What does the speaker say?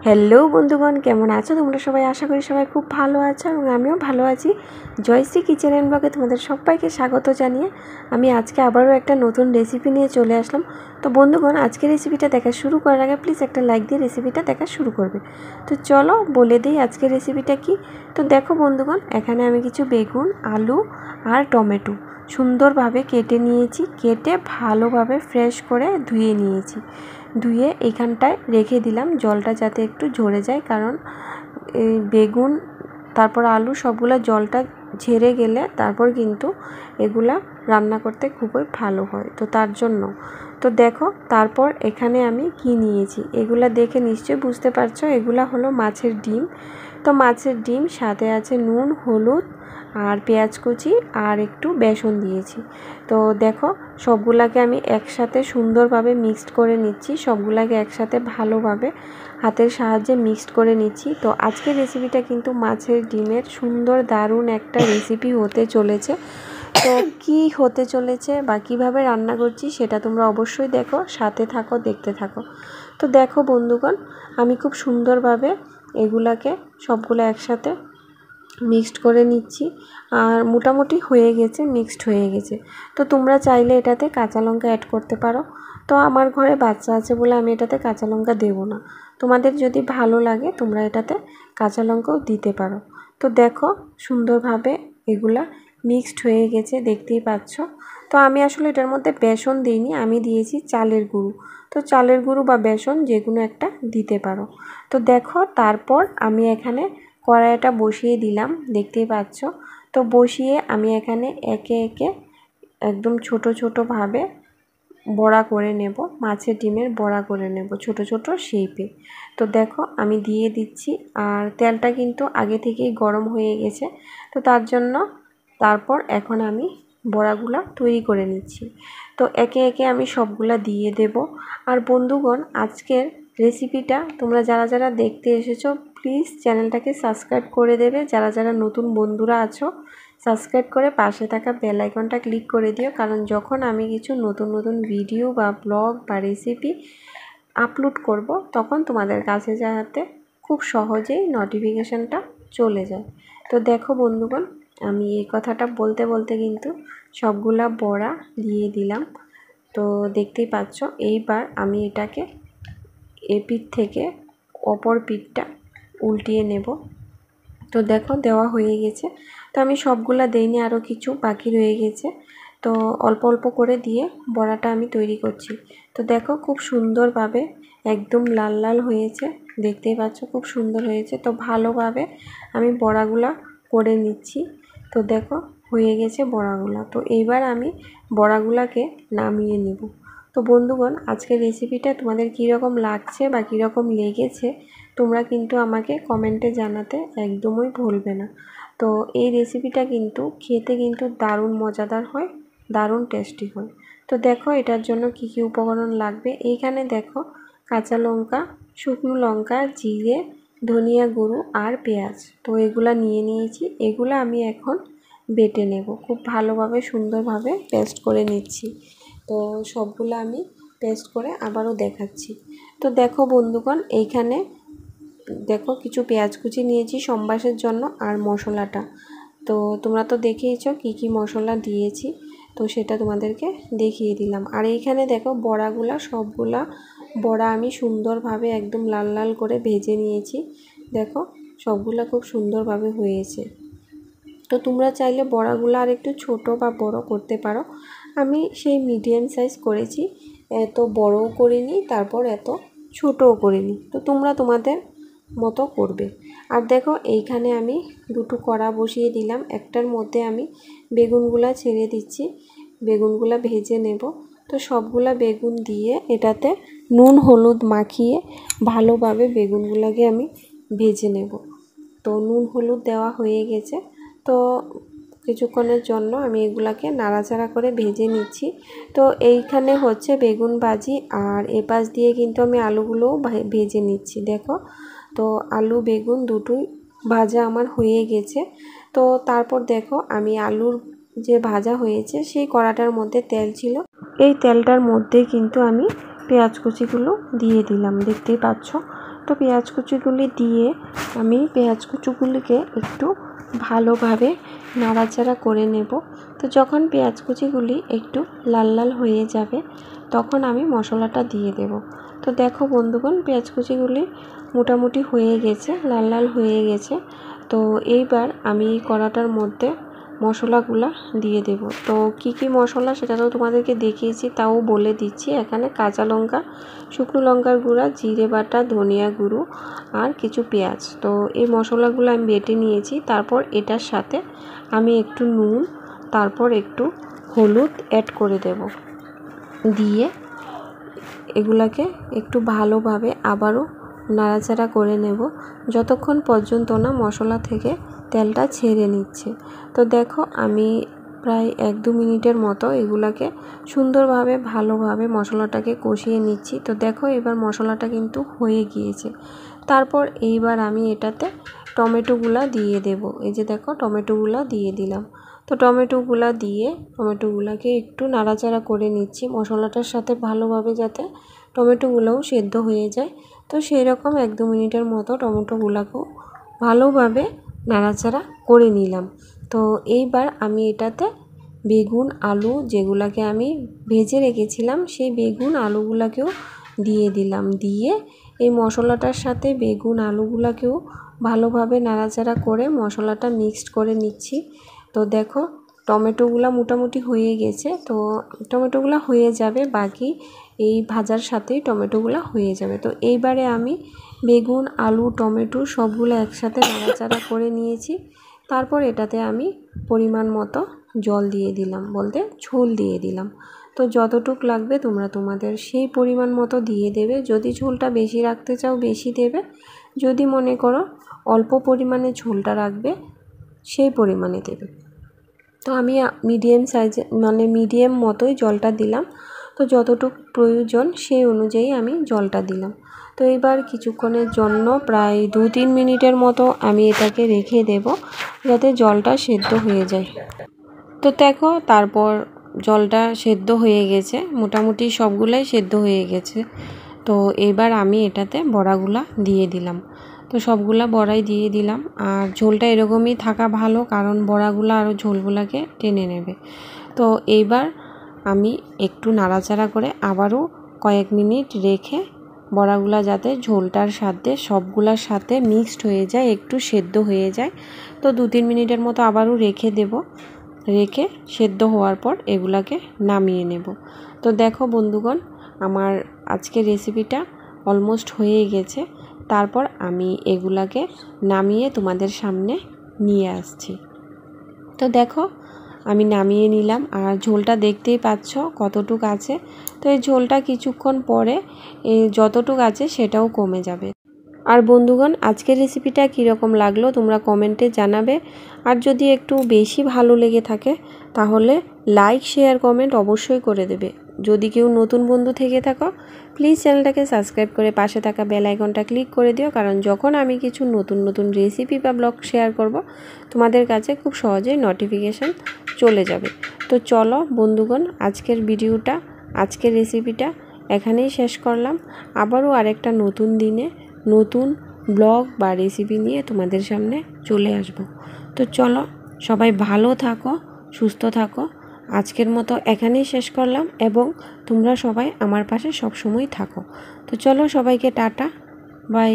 Hello বন্ধুগণ, কেমন আছো তোমরা সবাই? আশা করি সবাই খুব ভালো আছো এবং আমিও ভালো আছি। জয়শ্রী কিচেন অ্যান্ড ব্লগে তোমাদের সবাইকে স্বাগত জানিয়ে আমি আজকে আবারও একটা নতুন রেসিপি নিয়ে চলে আসলাম। তো বন্ধুগণ, আজকে রেসিপিটা দেখা শুরু করার আগে প্লিজ একটা লাইক দিয়ে রেসিপিটা দেখা শুরু করবে। তো চলো বলে দিই আজকের রেসিপিটা কি। তো দেখো বন্ধুগণ, এখানে আমি কিছু বেগুন, আলু আর টমেটো সুন্দরভাবে কেটে নিয়েছি। কেটে ভালোভাবে ফ্রেশ করে ধুয়ে নিয়েছি। ধুয়ে এখানটায় রেখে দিলাম জলটা যাতে একটু ঝরে যায়, কারণ এই বেগুন তারপর আলু সবগুলা জলটা ঝেড়ে গেলে তারপর কিন্তু এগুলা রান্না করতে খুবই ভালো হয়, তো তার জন্য। তো দেখো তারপর এখানে আমি কি নিয়েছি এগুলা দেখে নিশ্চয়ই বুঝতে পারছো, এগুলা হলো মাছের ডিম। তো মাছের ডিম সাথে আছে নুন, হলুদ আর পেঁয়াজ কুচি আর একটু বেসন দিয়েছি। তো দেখো সবগুলাকে আমি একসাথে সুন্দরভাবে মিক্সড করে নিচ্ছি, সবগুলাকে একসাথে ভালোভাবে হাতের সাহায্যে মিক্সড করে নিচ্ছি। তো আজকের রেসিপিটা কিন্তু মাছের ডিমের সুন্দর দারুণ একটা রেসিপি হতে চলেছে। তো কি হতে চলেছে বা কীভাবে রান্না করছি সেটা তোমরা অবশ্যই দেখো, সাথে থাকো, দেখতে থাকো। তো দেখো বন্ধুগণ, আমি খুব সুন্দরভাবে এগুলাকে সবগুলো একসাথে মিক্সড করে নিচ্ছি আর মোটামুটি হয়ে গেছে, মিক্সড হয়ে গেছে। তো তোমরা চাইলে এটাতে কাঁচা লঙ্কা অ্যাড করতে পারো। তো আমার ঘরে বাচ্চা আছে বলে আমি এটাতে কাঁচা লঙ্কা দেবো না। তোমাদের যদি ভালো লাগে তোমরা এটাতে কাঁচা লঙ্কাও দিতে পারো। তো দেখো সুন্দরভাবে এগুলা মিক্সড হয়ে গেছে, দেখতেই পাচ্ছ। তো আমি আসলে এটার মধ্যে বেসন দিইনি, আমি দিয়েছি চালের গুঁড়ো। তো চালের গুঁড়ো বা বেসন যে কোনো একটা দিতে পারো। তো দেখো তারপর আমি এখানে কড়াইটা বসিয়ে দিলাম, দেখতেই পাচ্ছ। তো বসিয়ে আমি এখানে একে একে একদম ছোট ছোটোভাবে বড়া করে নেব, মাছের ডিমের বড়া করে নেব ছোট ছোট শেপে। তো দেখো আমি দিয়ে দিচ্ছি, আর তেলটা কিন্তু আগে থেকেই গরম হয়ে গেছে। তো তার জন্য তারপর এখন আমি বড়াগুলা তৈরি করে নিচ্ছি। তো একে একে আমি সবগুলা দিয়ে দেব। আর বন্ধুগণ, আজকের রেসিপিটা তোমরা যারা যারা দেখতে এসেছো প্লিজ চ্যানেলটাকে সাবস্ক্রাইব করে দেবে। যারা যারা নতুন বন্ধুরা আছো সাবস্ক্রাইব করে পাশে থাকা বেল আইকনটা ক্লিক করে দিও, কারণ যখন আমি কিছু নতুন নতুন ভিডিও বা ব্লগ বা রেসিপি আপলোড করব তখন তোমাদের কাছে যাতে খুব সহজেই নোটিফিকেশানটা চলে যায়। তো দেখো বন্ধুগণ, আমি এই কথাটা বলতে বলতে কিন্তু সবগুলা বড়া দিয়ে দিলাম। তো দেখতেই পাচ্ছ, এইবার আমি এটাকে এপিঠ থেকে অপর পিঠটা উল্টিয়ে নেব। তো দেখো দেওয়া হয়ে গেছে। তো আমি সবগুলা দেইনি, আরও কিছু বাকি রয়ে গেছে। তো অল্প অল্প করে দিয়ে বড়াটা আমি তৈরি করছি। তো দেখো খুব সুন্দরভাবে একদম লাল লাল হয়েছে, দেখতেই পাচ্ছ খুব সুন্দর হয়েছে। তো ভালোভাবে আমি বড়াগুলা করে নিচ্ছি। তো দেখো হয়ে গেছে বড়াগুলা। তো এইবার আমি বড়াগুলাকে নামিয়ে নিব। তো বন্ধুগণ, আজকের রেসিপিটা তোমাদের কীরকম লাগছে বা কীরকম লেগেছে তোমরা কিন্তু আমাকে কমেন্টে জানাতে একদমই ভুলবে না। তো এই রেসিপিটা কিন্তু খেতে কিন্তু দারুণ মজাদার হয়, দারুণ টেস্টি হয়। তো দেখো এটার জন্য কি কি উপকরণ লাগবে। এইখানে দেখো কাঁচা লঙ্কা, শুকনো লঙ্কা, জিরে, ধনিয়া গুঁড়ো আর পেঁয়াজ। তো এগুলা নিয়ে নিয়েছি, এগুলো আমি এখন বেটে নেব, খুব ভালোভাবে সুন্দরভাবে পেস্ট করে নিচ্ছি। তো সবগুলো আমি পেস্ট করে আবারও দেখাচ্ছি। তো দেখো বন্ধুগণ, এইখানে দেখো কিছু পেঁয়াজ কুচি নিয়েছি সম্বাসের জন্য আর মশলাটা। তো তোমরা তো দেখেইছো কি কি মশলা দিয়েছি, তো সেটা তোমাদেরকে দেখিয়ে দিলাম। আর এইখানে দেখো বড়াগুলা, সবগুলা বড়া আমি সুন্দরভাবে একদম লাল লাল করে ভেজে নিয়েছি। দেখো সবগুলা খুব সুন্দরভাবে হয়েছে। তো তোমরা চাইলে বড়াগুলো আর একটু ছোটো বা বড় করতে পারো। আমি সেই মিডিয়াম সাইজ করেছি, এত বড়ও করিনি তারপর এত ছোটও করিনি। তো তোমরা তোমাদের মতো করবে। আর দেখো এইখানে আমি দুটো কড়া বসিয়ে দিলাম, একটার মধ্যে আমি বেগুনগুলা ছেড়ে দিচ্ছি, বেগুনগুলা ভেজে নেব। তো সবগুলা বেগুন দিয়ে এটাতে নুন হলুদ মাখিয়ে ভালোভাবে বেগুনগুলাকে আমি ভেজে নেব। তো নুন হলুদ দেওয়া হয়ে গেছে। তো কিছুক্ষণের জন্য আমি এগুলাকে নাড়াচাড়া করে ভেজে নিচ্ছি। তো এইখানে হচ্ছে বেগুন ভাজি, আর এপাশ দিয়ে কিন্তু আমি আলুগুলোও ভেজে নিচ্ছি। দেখো তো আলু বেগুন দুটোই ভাজা আমার হয়ে গেছে। তো তারপর দেখো আমি আলুর যে ভাজা হয়েছে সেই কড়াটার মধ্যে তেল ছিল, এই তেলটার মধ্যে কিন্তু আমি পেঁয়াজ কুচিগুলো দিয়ে দিলাম, দেখতেই পাচ্ছ। ছোট্ট পেঁয়াজ কুচিগুলি দিয়ে আমি পেঁয়াজ কুচিগুলিকে একটু ভালোভাবে নাড়াচাড়া করে নেব। তো যখন পেঁয়াজ কুচিগুলি একটু লাল লাল হয়ে যাবে তখন আমি মশলাটা দিয়ে দেব। তো দেখো বন্ধুগণ, পেঁয়াজ কুচিগুলি মোটামুটি হয়ে গেছে, লাল লাল হয়ে গেছে। তো এইবার আমি কড়াটার মধ্যে মশলাগুলা দিয়ে দেব। তো কি কি মশলা সেটা তো তোমাদেরকে দেখিয়েছি, তাও বলে দিচ্ছি। এখানে কাঁচা লঙ্কা, শুকনো লঙ্কার গুঁড়া, জিরে বাটা, ধনিয়া গুঁড়ো আর কিছু পেঁয়াজ। তো এই মশলাগুলো আমি বেটে নিয়েছি। তারপর এটার সাথে আমি একটু নুন, তারপর একটু হলুদ অ্যাড করে দেব। দিয়ে এগুলাকে একটু ভালোভাবে আবারও নাড়াচাড়া করে নেব যতক্ষণ পর্যন্ত না মশলা থেকে তেলটা ছেড়ে নিচ্ছে। তো দেখো আমি প্রায় 1-2 মিনিটের মতো এগুলাকে সুন্দরভাবে ভালোভাবে মশলাটাকে কষিয়ে নিচ্ছি। তো দেখো এবার মশলাটা কিন্তু হয়ে গিয়েছে। তারপর এইবার আমি এটাতে টমেটোগুলা দিয়ে দেব। এই যে দেখো টমেটোগুলা দিয়ে দিলাম। তো টমেটোগুলাকে একটু নাড়াচাড়া করে নিচ্ছি মশলাটার সাথে ভালোভাবে, যাতে টমেটোগুলোও সেদ্ধ হয়ে যায়। তো সেই রকম 1-2 মিনিটের মতো টমেটোগুলোকেও ভালোভাবে নাড়াচাড়া করে নিলাম। তো এইবার আমি এটাতে বেগুন আলু যেগুলাকে আমি ভেজে রেখেছিলাম সেই বেগুন আলুগুলাকেও দিয়ে দিলাম। দিয়ে এই মশলাটার সাথে বেগুন আলুগুলাকেও ভালোভাবে নাড়াচাড়া করে মশলাটা মিক্সড করে নিচ্ছি। তো দেখো টমেটোগুলা মোটামুটি হয়ে গেছে। তো টমেটোগুলা হয়ে যাবে, বাকি এই ভাজার সাথেই টমেটোগুলা হয়ে যাবে। তো এইবারে আমি বেগুন আলু টমেটো সবগুলো একসাথে নাড়াচাড়া করে নিয়েছি। তারপর এটাতে আমি পরিমাণ মতো জল দিয়ে দিলাম, বলতে ঝোল দিয়ে দিলাম। তো যতটুক লাগবে তোমরা তোমাদের সেই পরিমাণ মতো দিয়ে দেবে। যদি ঝোলটা বেশি রাখতে চাও বেশি দেবে, যদি মনে করো অল্প পরিমাণে ঝোলটা রাখবে সেই পরিমাণে দেবে। তো আমি মিডিয়াম সাইজে মিডিয়াম মতোই জলটা দিলাম। তো যতটুক প্রয়োজন সেই অনুযায়ী আমি জলটা দিলাম। তো এবার কিছুক্ষণের জন্য প্রায় 2-3 মিনিটের মতো আমি এটাকে রেখে দেব যাতে জলটা সেদ্ধ হয়ে যায়। তো দেখো তারপর জলটা সেদ্ধ হয়ে গেছে, মোটামুটি সবগুলাই সেদ্ধ হয়ে গেছে। তো এবার আমি এটাতে বড়াগুলা দিয়ে দিলাম। তো সবগুলা বড়াই দিয়ে দিলাম। আর ঝোলটা এরকমই থাকা ভালো, কারণ বড়াগুলো আরও ঝোলগুলাকে টেনে নেবে। তো এইবার আমি একটু নাড়াচাড়া করে আবারও কয়েক মিনিট রেখে বড়াগুলা যাতে ঝোলটার সাথে সবগুলার সাথে মিক্সড হয়ে যায়, একটু সেদ্ধ হয়ে যায়। তো 2-3 মিনিটের মতো আবারও রেখে দেব। রেখে সেদ্ধ হওয়ার পর এগুলাকে নামিয়ে নেব। তো দেখো বন্ধুগণ, আমার আজকের রেসিপিটা অলমোস্ট হয়ে গেছে। তারপর আমি এগুলাকে নামিয়ে তোমাদের সামনে নিয়ে আসছি। তো দেখো আমি নামিয়ে নিলাম, আর ঝোলটা দেখতেই পাচ্ছ কতটুক আছে। তো এই ঝোলটা কিছুক্ষণ পরে যতটুক আছে সেটাও কমে যাবে। আর বন্ধুগণ, আজকের রেসিপিটা কীরকম লাগলো তোমরা কমেন্টে জানাবে। আর যদি একটু বেশি ভালো লেগে থাকে তাহলে লাইক শেয়ার কমেন্ট অবশ্যই করে দেবে। যদি কেউ নতুন বন্ধু থেকে থাকো প্লিজ চ্যানেলটাকে সাবস্ক্রাইব করে পাশে থাকা বেল আইকনটা ক্লিক করে দিও, কারণ যখন আমি কিছু নতুন নতুন রেসিপি বা ব্লগ শেয়ার করব তোমাদের কাছে খুব সহজেই নোটিফিকেশান চলে যাবে। তো চলো বন্ধুগণ, আজকের রেসিপিটা এখানেই শেষ করলাম। আবারও আরেকটা নতুন দিনে নতুন ব্লগ বা রেসিপি নিয়ে তোমাদের সামনে চলে আসব। তো চলো সবাই ভালো থাকো, সুস্থ থাকো। আজকের মতো এখানেই শেষ করলাম, এবং তোমরা সবাই আমার পাশে সব সময় থাকো। তো চলো সবাইকে টাটা, বাই।